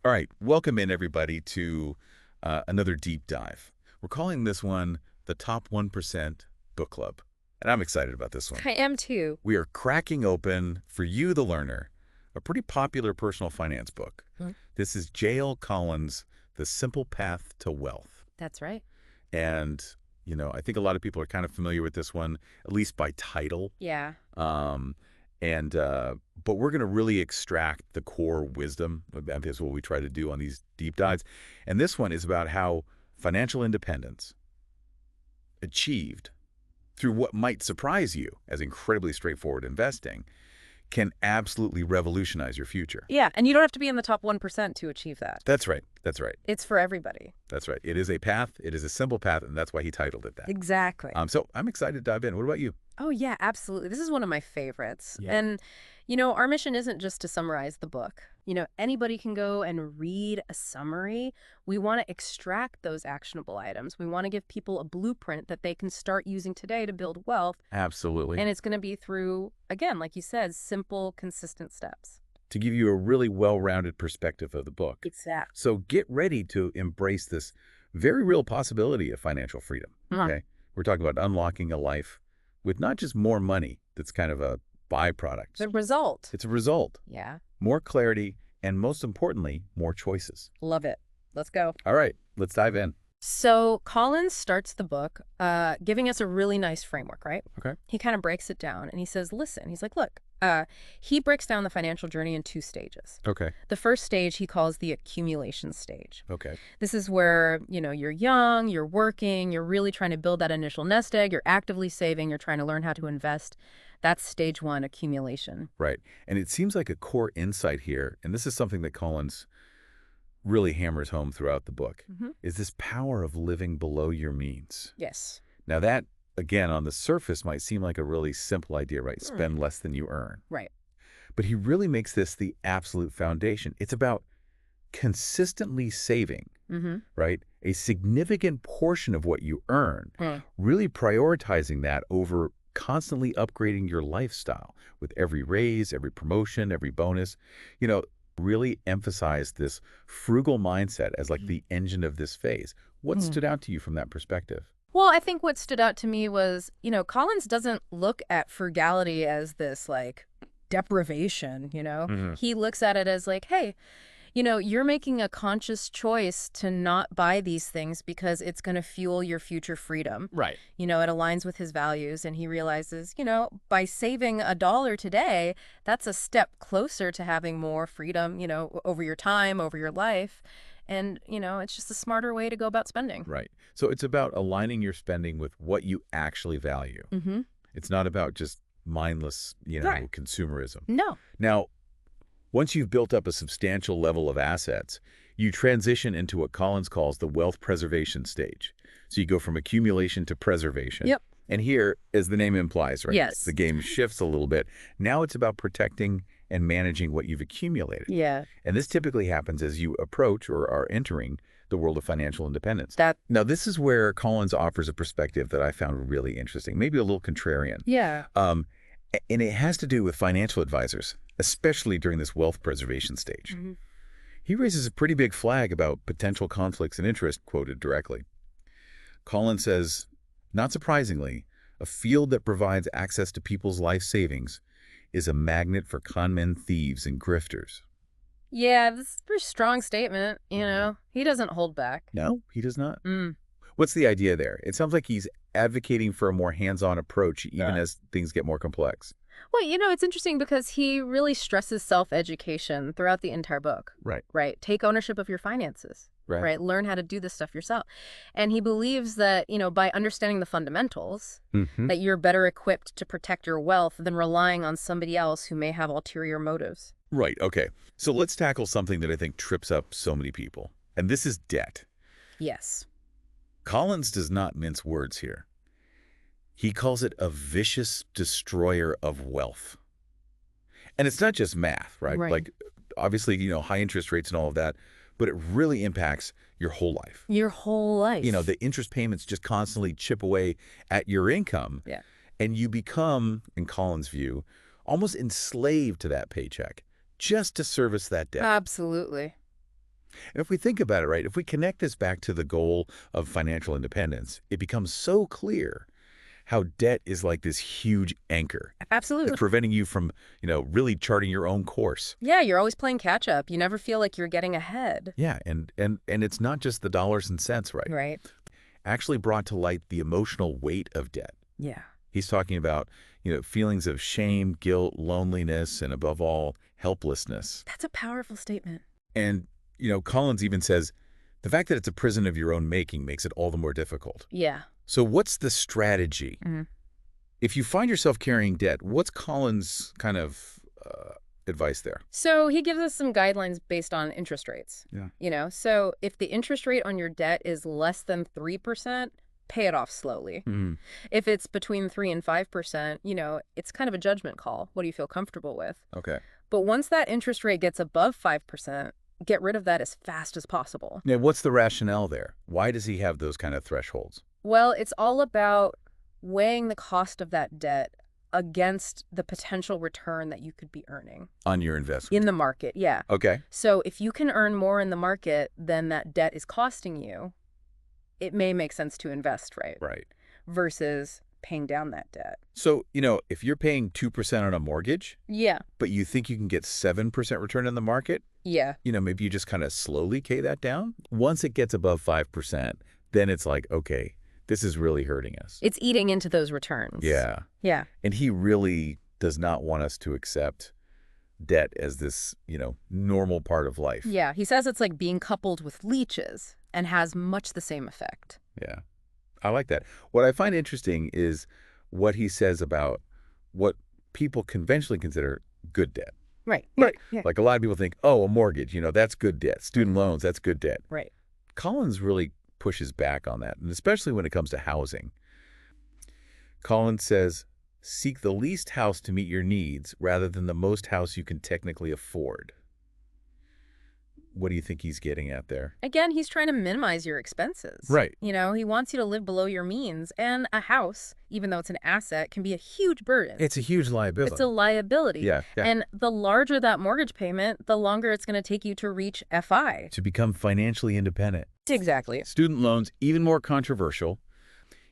All right, welcome in everybody to another deep dive. We're calling this one the Top 1% Book Club, and I'm excited about this one. I am too. We are cracking open, for you the learner, a pretty popular personal finance book. Mhm. This is J.L. Collins' The Simple Path to Wealth. That's right. And, I think a lot of people are kind of familiar with this one, at least by title. Yeah. Um, but we're going to really extract the core wisdom. That's what we try to do on these deep dives. And this one is about how financial independence achieved through what might surprise you as incredibly straightforward investing can absolutely revolutionize your future. Yeah, and you don't have to be in the top 1% to achieve that. That's right. That's right. It's for everybody. That's right. It is a path. It is a simple path, and that's why he titled it that. Exactly. So I'm excited to dive in. What about you? Oh, yeah, absolutely. This is one of my favorites. Yeah. And, our mission isn't just to summarize the book. Anybody can go and read a summary. We want to extract those actionable items. We want to give people a blueprint that they can start using today to build wealth. Absolutely. And it's going to be through, again, like you said, simple, consistent steps. To give you a really well-rounded perspective of the book. Exactly. So get ready to embrace this very real possibility of financial freedom. Okay, we're talking about unlocking a life with not just more money that's kind of a byproduct. The result. It's a result. Yeah. More clarity, and most importantly, more choices. Love it. Let's go. All right, let's dive in. So Collins starts the book giving us a really nice framework, right? Okay. He kind of breaks it down and he says, listen, he's like, look, he breaks down the financial journey in 2 stages. Okay. The first stage he calls the accumulation stage. Okay. This is where, you're young, you're working, you're really trying to build that initial nest egg, you're actively saving, you're trying to learn how to invest. That's stage 1, accumulation. Right. And it seems like a core insight here, and this is something that Collins really hammers home throughout the book, is this power of living below your means. Yes. Now that, again, on the surface might seem like a really simple idea, right? Spend less than you earn. Right. But he really makes this the absolute foundation. It's about consistently saving, right? A significant portion of what you earn, really prioritizing that over constantly upgrading your lifestyle with every raise, every promotion, every bonus. Really emphasize this frugal mindset as like the engine of this phase. What stood out to you from that perspective? Well, I think what stood out to me was, Collins doesn't look at frugality as this like deprivation, He looks at it as like, hey, you're making a conscious choice to not buy these things because it's going to fuel your future freedom. Right. It aligns with his values, and he realizes, by saving $1 today, that's a step closer to having more freedom, over your time, over your life. And, it's just a smarter way to go about spending. Right. So it's about aligning your spending with what you actually value. It's not about just mindless, Right. consumerism. No. Now, once you've built up a substantial level of assets, you transition into what Collins calls the wealth preservation stage. So you go from accumulation to preservation. Yep. And here, as the name implies, right? Yes. The game shifts a little bit. Now it's about protecting and managing what you've accumulated. Yeah. And this typically happens as you approach or are entering the world of financial independence. Now, this is where Collins offers a perspective that I found really interesting, maybe a little contrarian. Yeah. And it has to do with financial advisors, especially during this wealth preservation stage. He raises a pretty big flag about potential conflicts of interest, quoted directly. Collins says, not surprisingly, a field that provides access to people's life savings is a magnet for conmen, thieves, and grifters. Yeah, this is a pretty strong statement, He doesn't hold back. No, he does not. What's the idea there? It sounds like he's advocating for a more hands-on approach, even as things get more complex. Well, it's interesting because he really stresses self-education throughout the entire book. Right. Right. Take ownership of your finances. Right. Learn how to do this stuff yourself. And he believes that, by understanding the fundamentals, that you're better equipped to protect your wealth than relying on somebody else who may have ulterior motives. Right. Okay. So let's tackle something that I think trips up so many people. And this is debt. Yes. Collins does not mince words here. He calls it a vicious destroyer of wealth. And it's not just math, right? Like, obviously, high interest rates and all of that, but it really impacts your whole life. Your whole life. The interest payments just constantly chip away at your income. Yeah. And you become, in Collins' view, almost enslaved to that paycheck just to service that debt. Absolutely. And if we think about it, right, if we connect this back to the goal of financial independence, it becomes so clear how debt is like this huge anchor. Absolutely. It's preventing you from, really charting your own course. Yeah, you're always playing catch up. You never feel like you're getting ahead. Yeah, and it's not just the dollars and cents, right? Right. Actually brought to light the emotional weight of debt. Yeah. He's talking about, feelings of shame, guilt, loneliness, and above all, helplessness. That's a powerful statement. And, Collins even says, the fact that it's a prison of your own making makes it all the more difficult. Yeah. So what's the strategy? If you find yourself carrying debt, what's Collins' kind of advice there? So he gives us some guidelines based on interest rates. Yeah. So if the interest rate on your debt is less than 3%, pay it off slowly. If it's between 3 and 5%, it's kind of a judgment call. What do you feel comfortable with? Okay. But once that interest rate gets above 5%, get rid of that as fast as possible. Now, what's the rationale there? Why does he have those kind of thresholds? Well, it's all about weighing the cost of that debt against the potential return that you could be earning. On your investment? In the market, yeah. Okay. So if you can earn more in the market than that debt is costing you, it may make sense to invest, right? Right. Versus paying down that debt. So, if you're paying 2% on a mortgage, Yeah. but you think you can get 7% return in the market, Yeah. maybe you just kind of slowly pay that down. Once it gets above 5%, then it's like, okay, this is really hurting us. It's eating into those returns. Yeah. Yeah. And he really does not want us to accept debt as this, normal part of life. Yeah. He says it's like being coupled with leeches and has much the same effect. Yeah. I like that. What I find interesting is what he says about what people conventionally consider good debt. Right. Right. Yeah. Like a lot of people think, oh, a mortgage, that's good debt. Student loans, that's good debt. Right. Collins really pushes back on that, and especially when it comes to housing. Collins says, seek the least house to meet your needs rather than the most house you can technically afford. What do you think he's getting at there? Again, he's trying to minimize your expenses. Right. He wants you to live below your means. And a house, even though it's an asset, can be a huge burden. It's a huge liability. It's a liability. Yeah. And the larger that mortgage payment, the longer it's going to take you to reach FI. To become financially independent. Exactly. Student loans, even more controversial.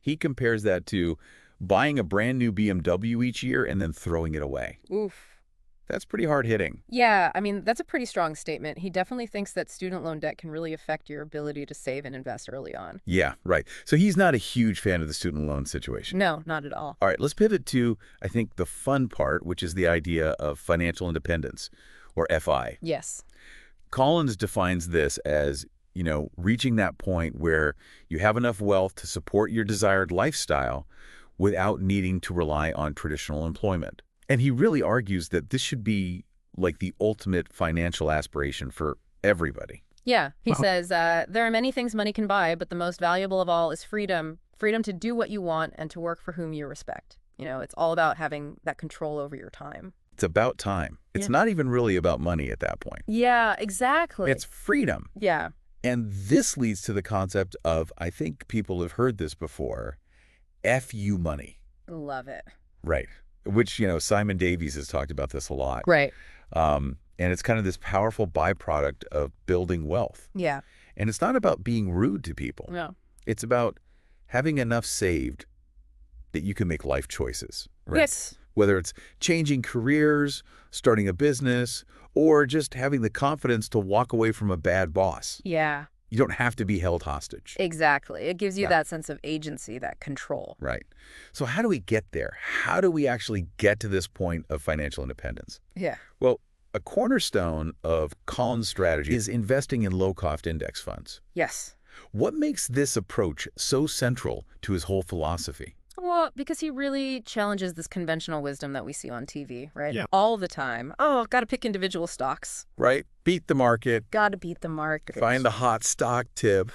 He compares that to buying a brand new BMW each year and then throwing it away. Oof. That's pretty hard hitting. Yeah, that's a pretty strong statement. He definitely thinks that student loan debt can really affect your ability to save and invest early on. Yeah, right. So he's not a huge fan of the student loan situation. No, not at all. All right, let's pivot to, I think, the fun part, which is the idea of financial independence, or FI. Yes. Collins defines this as, reaching that point where you have enough wealth to support your desired lifestyle without needing to rely on traditional employment. And he really argues that this should be like the ultimate financial aspiration for everybody. Yeah, he says, there are many things money can buy, but the most valuable of all is freedom. Freedom to do what you want and to work for whom you respect. It's all about having that control over your time. It's about time. It's not even really about money at that point. Yeah, exactly. It's freedom. Yeah. And this leads to the concept of, I think people have heard this before, FU money. Love it. Right. Which, Simon Davies has talked about this a lot. Right. And it's kind of this powerful byproduct of building wealth. Yeah. And it's not about being rude to people. No. It's about having enough saved that you can make life choices. Right? Yes. Whether it's changing careers, starting a business, or just having the confidence to walk away from a bad boss. Yeah. You don't have to be held hostage. Exactly. It gives you that sense of agency, that control. Right. So how do we get there? How do we actually get to this point of financial independence? Yeah. Well, a cornerstone of Collins' strategy is investing in low-cost index funds. Yes. What makes this approach so central to his whole philosophy? Well, because he really challenges this conventional wisdom that we see on TV, right? Yeah. All the time. Oh, got to pick individual stocks. Right? Beat the market. Got to beat the market. Find the hot stock tip.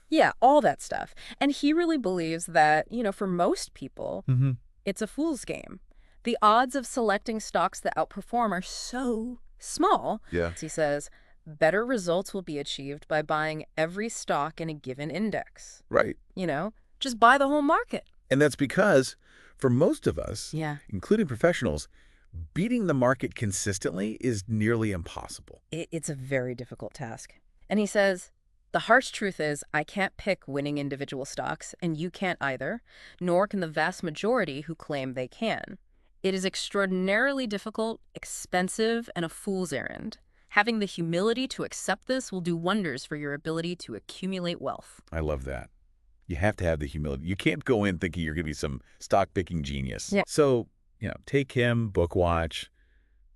Yeah, all that stuff. And he really believes that, for most people, it's a fool's game. The odds of selecting stocks that outperform are so small. Yeah. He says, better results will be achieved by buying every stock in a given index. Right. Just buy the whole market. And that's because for most of us, Yeah. including professionals, beating the market consistently is nearly impossible. It's a very difficult task, And he says, the harsh truth is I can't pick winning individual stocks, and you can't either, nor can the vast majority who claim they can. It is extraordinarily difficult, expensive, and a fool's errand. Having the humility to accept this will do wonders for your ability to accumulate wealth. I love that. You have to have the humility. You can't go in thinking you're going to be some stock-picking genius. Yeah. So, Take Him, Bookwatch,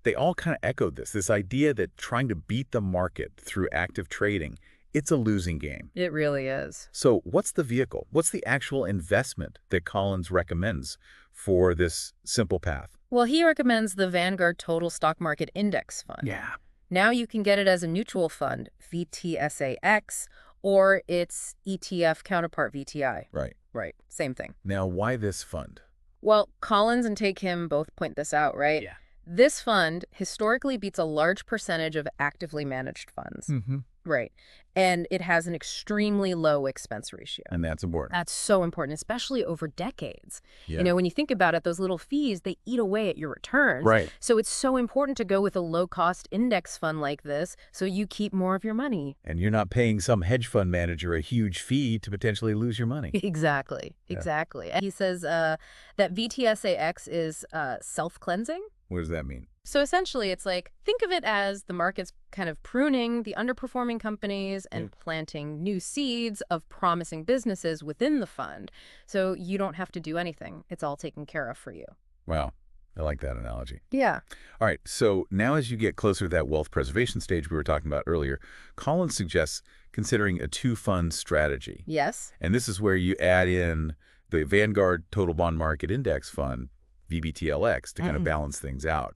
they all kind of echoed this idea that trying to beat the market through active trading, it's a losing game. It really is. So what's the vehicle? What's the actual investment that Collins recommends for this simple path? Well, he recommends the Vanguard Total Stock Market Index Fund. Yeah. Now you can get it as a mutual fund, VTSAX, or its ETF counterpart, VTI. Right. Right. Same thing. Now, why this fund? Well, Collins and Take Him both point this out, right? Yeah. This fund historically beats a large percentage of actively managed funds. Mm-hmm. Right. And it has an extremely low expense ratio. And that's important. That's so important, especially over decades. Yeah. When you think about it, those little fees, they eat away at your returns. Right. So it's so important to go with a low-cost index fund like this so you keep more of your money. And you're not paying some hedge fund manager a huge fee to potentially lose your money. Exactly. Yeah. Exactly. And he says that VTSAX is self-cleansing. What does that mean? So essentially, it's like, think of it as the market's kind of pruning the underperforming companies and planting new seeds of promising businesses within the fund. So you don't have to do anything. It's all taken care of for you. Wow. I like that analogy. Yeah. All right. So now as you get closer to that wealth preservation stage we were talking about earlier, Collins suggests considering a two-fund strategy. Yes. And this is where you add in the Vanguard Total Bond Market Index Fund, VBTLX, to kind of balance things out.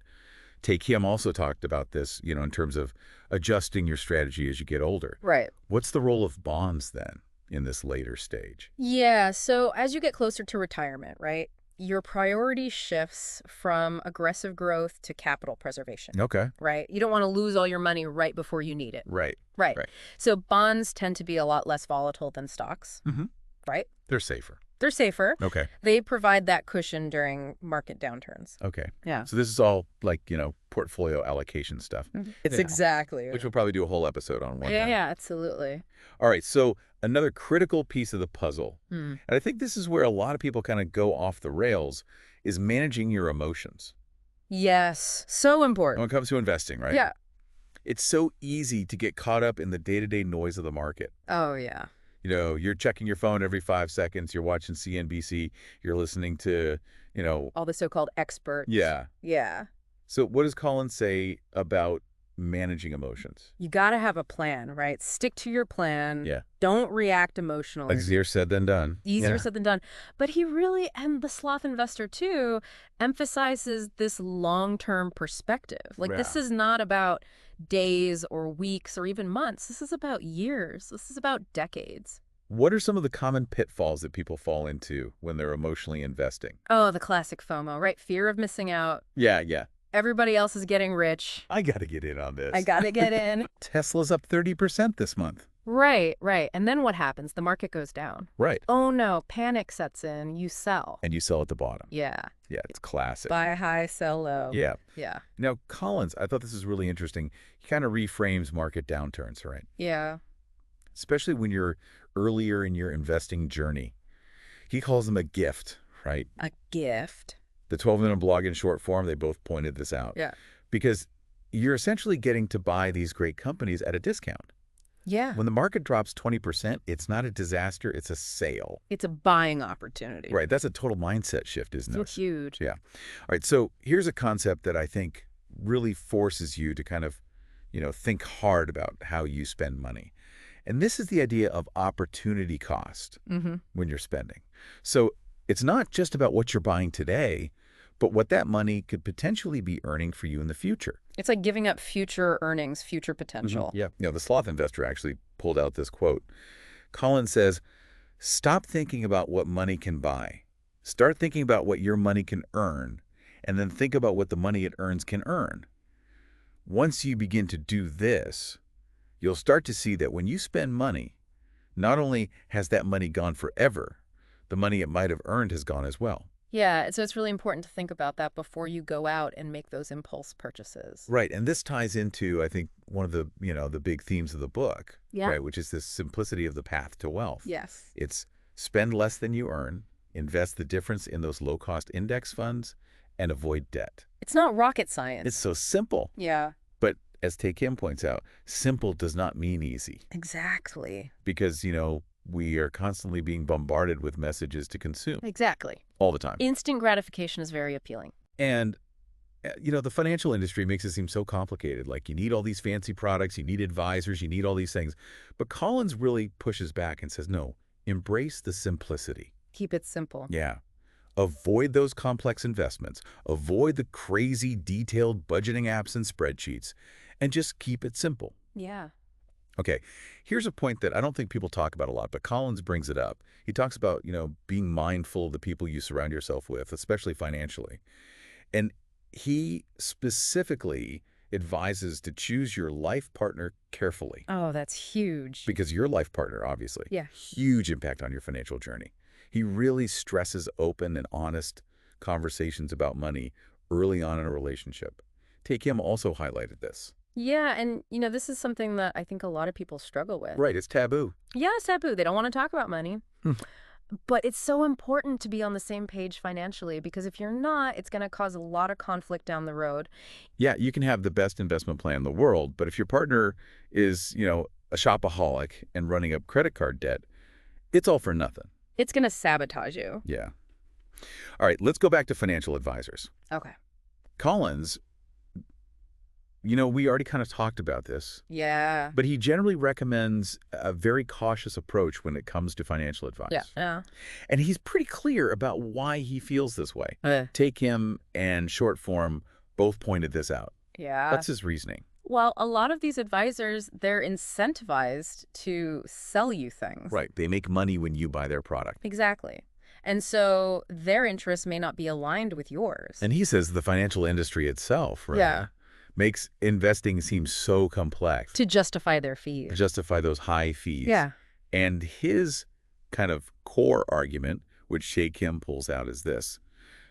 Take Him also talked about this, in terms of adjusting your strategy as you get older. Right. What's the role of bonds then in this later stage? Yeah. So as you get closer to retirement, right, your priority shifts from aggressive growth to capital preservation. Okay. Right. You don't want to lose all your money right before you need it. Right. Right. Right. So bonds tend to be a lot less volatile than stocks. Mm-hmm. Right. They're safer. They're safer. Okay. They provide that cushion during market downturns. Okay. Yeah. So this is all like, portfolio allocation stuff. It's exactly. Which we'll probably do a whole episode on one time. Yeah, absolutely. All right. So another critical piece of the puzzle, and I think this is where a lot of people kind of go off the rails, is managing your emotions. Yes. So important. When it comes to investing, right? Yeah. It's so easy to get caught up in the day-to-day noise of the market. Oh, yeah. You're checking your phone every 5 seconds. You're watching CNBC. You're listening to, all the so-called experts. Yeah. Yeah. So what does Collins say about managing emotions? You got to have a plan, right? Stick to your plan. Yeah. Don't react emotionally. Easier said than done. Easier said than done. But he really, and the sloth investor too, emphasizes this long-term perspective. Like, this is not about days or weeks or even months. This is about years. This is about decades. What are some of the common pitfalls that people fall into when they're emotionally investing? Oh, the classic FOMO, right? Fear of missing out. Yeah. Everybody else is getting rich. I got to get in on this. I got to get in. Tesla's up 30% this month. Right. And then what happens? The market goes down. Right. Oh, no. Panic sets in. You sell. And you sell at the bottom. Yeah. Yeah, it's classic. Buy high, sell low. Yeah. Yeah. Now, Collins, I thought this was really interesting. He kind of reframes market downturns, right? Yeah. Especially when you're earlier in your investing journey. He calls them a gift, right? A gift. The 12-minute blog in short form, they both pointed this out. Yeah. Because you're essentially getting to buy these great companies at a discount. Yeah. When the market drops 20%, it's not a disaster, it's a sale. It's a buying opportunity. Right. That's a total mindset shift, isn't it? It's huge. Yeah. All right. So here's a concept that I think really forces you to kind of, think hard about how you spend money. And this is the idea of opportunity cost when you're spending. So it's not just about what you're buying today, but what that money could potentially be earning for you in the future. It's like giving up future earnings, future potential. Yeah. The sloth investor actually pulled out this quote. Collins says, stop thinking about what money can buy. Start thinking about what your money can earn, and then think about what the money it earns can earn. Once you begin to do this, you'll start to see that when you spend money, not only has that money gone forever, the money it might have earned has gone as well. Yeah, so it's really important to think about that before you go out and make those impulse purchases. Right, and this ties into, I think, one of the, the big themes of the book, Yeah. right, which is this simplicity of the path to wealth. Yes. It's spend less than you earn, invest the difference in those low-cost index funds, and avoid debt. It's not rocket science. It's so simple. Yeah. But as Tae Kim points out, simple does not mean easy. Exactly. Because, we are constantly being bombarded with messages to consume. Exactly. All the time. Instant gratification is very appealing. And, the financial industry makes it seem so complicated. Like, you need all these fancy products, you need advisors, you need all these things. But Collins really pushes back and says, no, embrace the simplicity. Keep it simple. Yeah. Avoid those complex investments. Avoid the crazy, detailed budgeting apps and spreadsheets. And just keep it simple. Yeah. Okay, here's a point that I don't think people talk about a lot, but Collins brings it up. He talks about, being mindful of the people you surround yourself with, especially financially. And he specifically advises to choose your life partner carefully. Oh, that's huge. Because your life partner, obviously, huge impact on your financial journey. He really stresses open and honest conversations about money early on in a relationship. Tae Kim also highlighted this. Yeah, and, this is something that I think a lot of people struggle with. Right, it's taboo. Yeah, it's taboo. They don't want to talk about money. But it's so important to be on the same page financially, because if you're not, it's going to cause a lot of conflict down the road. Yeah, you can have the best investment plan in the world, but if your partner is, a shopaholic and running up credit card debt, it's all for nothing. It's going to sabotage you. Yeah. All right, let's go back to financial advisors. Okay. Collins, we already kind of talked about this. Yeah. But he generally recommends a very cautious approach when it comes to financial advice. Yeah. And he's pretty clear about why he feels this way. Tae Kim and Short Form both pointed this out. Yeah. That's his reasoning. Well, a lot of these advisors, they're incentivized to sell you things. Right. They make money when you buy their product. Exactly. And so their interests may not be aligned with yours. And he says the financial industry itself, right? Yeah. Makes investing seem so complex. To justify their fees. Justify those high fees. Yeah. And his kind of core argument, which Tae Kim pulls out, is this.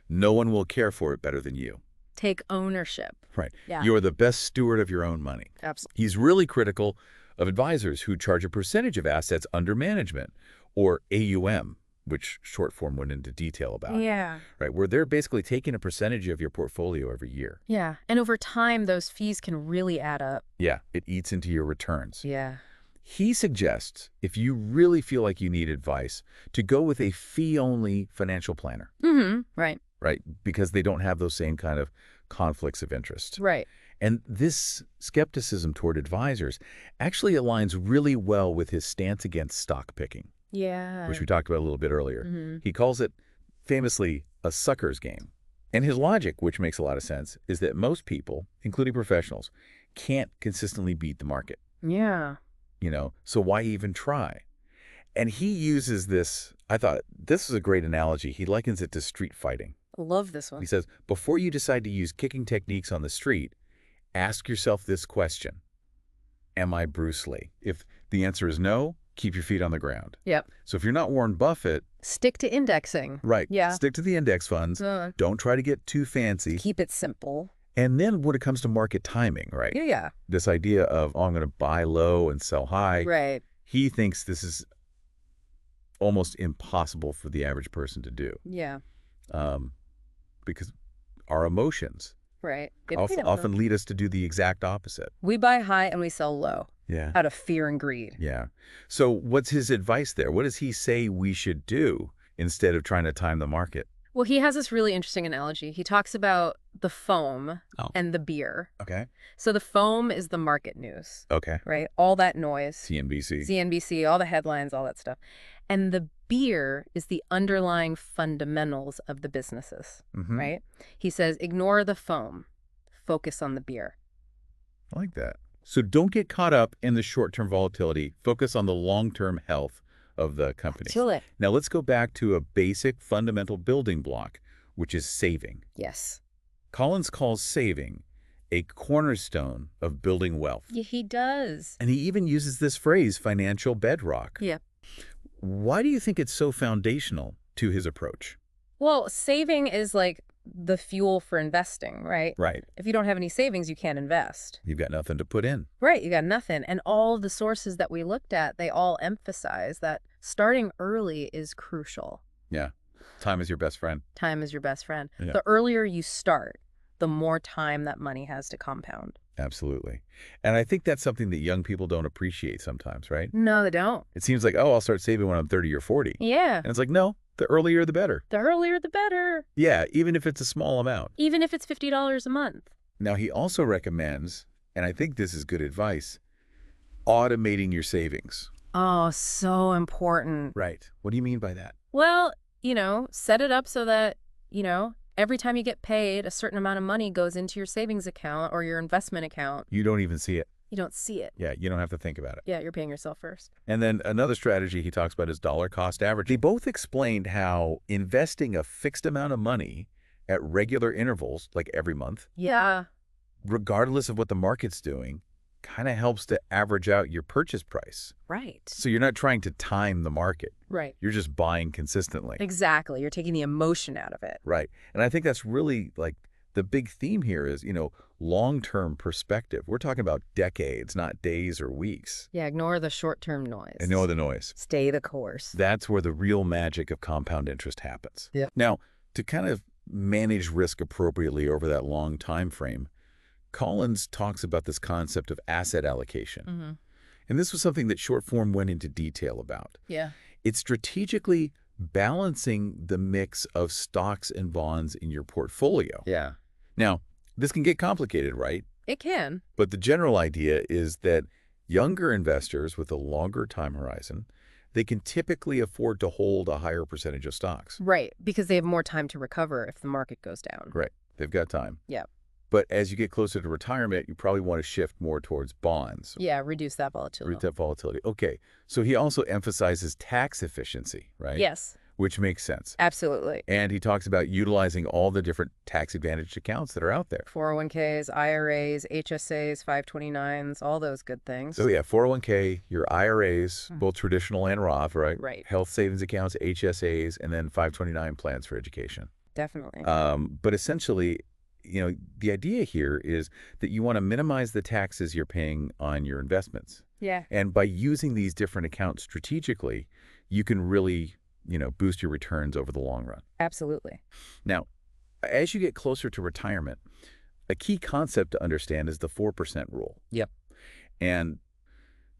No one will care for it better than you. Take ownership. Right. Yeah. You're the best steward of your own money. Absolutely. He's really critical of advisors who charge a percentage of assets under management, or AUM, which Short Form went into detail about. Yeah. Right, where they're basically taking a percentage of your portfolio every year. Yeah. And over time, those fees can really add up. Yeah, it eats into your returns. Yeah. He suggests, if you really feel like you need advice, to go with a fee-only financial planner. Right. Right, because they don't have those same kind of conflicts of interest. Right. And this skepticism toward advisors actually aligns really well with his stance against stock picking. Yeah. Which we talked about a little bit earlier. He calls it, famously, a sucker's game. And his logic, which makes a lot of sense, is that most people, including professionals, can't consistently beat the market. Yeah. So why even try? And he uses this, I thought, this is a great analogy. He likens it to street fighting. I love this one. He says, before you decide to use kicking techniques on the street, ask yourself this question. Am I Bruce Lee? If the answer is no, keep your feet on the ground. Yep. So if you're not Warren Buffett... Stick to indexing. Right. Yeah. Stick to the index funds. Don't try to get too fancy. Keep it simple. And then when it comes to market timing, right? Yeah. This idea of, I'm going to buy low and sell high. Right. He thinks this is almost impossible for the average person to do. Yeah. Because our emotions right. often lead us to do the exact opposite. We buy high and we sell low. Yeah. Out of fear and greed. Yeah. So what's his advice there? What does he say we should do instead of trying to time the market? Well, he has this really interesting analogy. He talks about the foam and the beer. Okay. So the foam is the market news. Okay. Right? All that noise. CNBC, all the headlines, all that stuff. And the beer is the underlying fundamentals of the businesses, right? He says, ignore the foam. Focus on the beer. I like that. So don't get caught up in the short-term volatility. Focus on the long-term health of the company. Now let's go back to a basic fundamental building block, which is saving. Yes. Collins calls saving a cornerstone of building wealth. Yeah, he does. And he even uses this phrase, financial bedrock. Yeah. Why do you think it's so foundational to his approach? Well, saving is like the fuel for investing, right? Right. If you don't have any savings, you can't invest. You've got nothing to put in. Right, you got nothing. And all the sources that we looked at, they all emphasize that starting early is crucial. Yeah. Time is your best friend. Time is your best friend. Yeah. The earlier you start, the more time that money has to compound. Absolutely. And I think that's something that young people don't appreciate sometimes, right? No, they don't. It seems like, oh, I'll start saving when I'm 30 or 40. Yeah. And it's like, no, the earlier the better. The earlier the better. Yeah, even if it's a small amount. Even if it's $50 a month. Now, he also recommends, and I think this is good advice, automating your savings. Oh, so important. Right. What do you mean by that? Well, set it up so that, every time you get paid, a certain amount of money goes into your savings account or your investment account. You don't even see it. You don't see it. Yeah, you don't have to think about it. Yeah, you're paying yourself first. And then another strategy he talks about is dollar cost average. They both explained how investing a fixed amount of money at regular intervals, like every month, Yeah. regardless of what the market's doing, kind of helps to average out your purchase price. Right. So you're not trying to time the market. Right. You're just buying consistently. Exactly. You're taking the emotion out of it. Right. And I think that's really like the big theme here is, long-term perspective. We're talking about decades, not days or weeks. Yeah, ignore the short-term noise. Ignore the noise. Stay the course. That's where the real magic of compound interest happens. Yeah. Now, to kind of manage risk appropriately over that long time frame, Collins talks about this concept of asset allocation. Mm-hmm. And this was something that short form went into detail about. Yeah. It's strategically balancing the mix of stocks and bonds in your portfolio. Yeah. Now, this can get complicated, right? It can. But the general idea is that younger investors with a longer time horizon, they can typically afford to hold a higher percentage of stocks. Right, because they have more time to recover if the market goes down. Right. They've got time. Yeah. But as you get closer to retirement, you probably want to shift more towards bonds. Yeah, reduce that volatility. Reduce that volatility. Okay. So he also emphasizes tax efficiency, right? Yes. Which makes sense. Absolutely. And he talks about utilizing all the different tax-advantaged accounts that are out there. 401ks, IRAs, HSAs, 529s, all those good things. So yeah, 401k, your IRAs, both traditional and Roth, right? Right. Health savings accounts, HSAs, and then 529 plans for education. Definitely. But essentially, the idea here is that you want to minimize the taxes you're paying on your investments. Yeah. And by using these different accounts strategically, you can really, boost your returns over the long run. Absolutely. Now, as you get closer to retirement, a key concept to understand is the 4% rule. Yep. And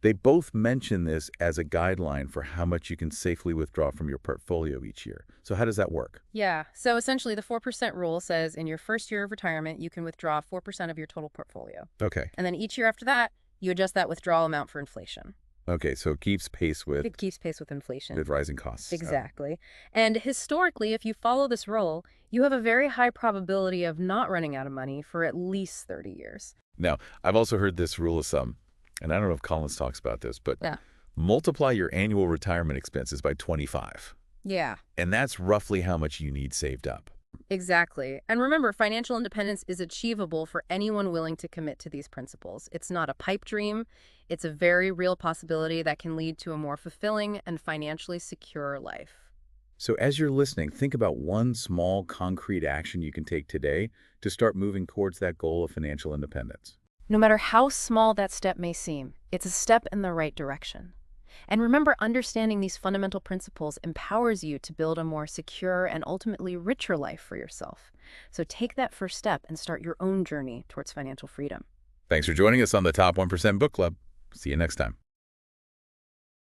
they both mention this as a guideline for how much you can safely withdraw from your portfolio each year. So how does that work? Yeah. So essentially, the 4% rule says in your first year of retirement, you can withdraw 4% of your total portfolio. Okay. And then each year after that, you adjust that withdrawal amount for inflation. Okay, so it keeps pace with inflation. with rising costs. Exactly. And historically, if you follow this rule, you have a very high probability of not running out of money for at least 30 years. Now, I've also heard this rule of thumb, and I don't know if Collins talks about this, but Yeah. multiply your annual retirement expenses by 25. Yeah. And that's roughly how much you need saved up. Exactly. And remember, financial independence is achievable for anyone willing to commit to these principles. It's not a pipe dream. It's a very real possibility that can lead to a more fulfilling and financially secure life. So as you're listening, think about one small concrete action you can take today to start moving towards that goal of financial independence. No matter how small that step may seem, it's a step in the right direction. And remember, understanding these fundamental principles empowers you to build a more secure and ultimately richer life for yourself. So take that first step and start your own journey towards financial freedom. Thanks for joining us on the Top 1% Book Club. See you next time.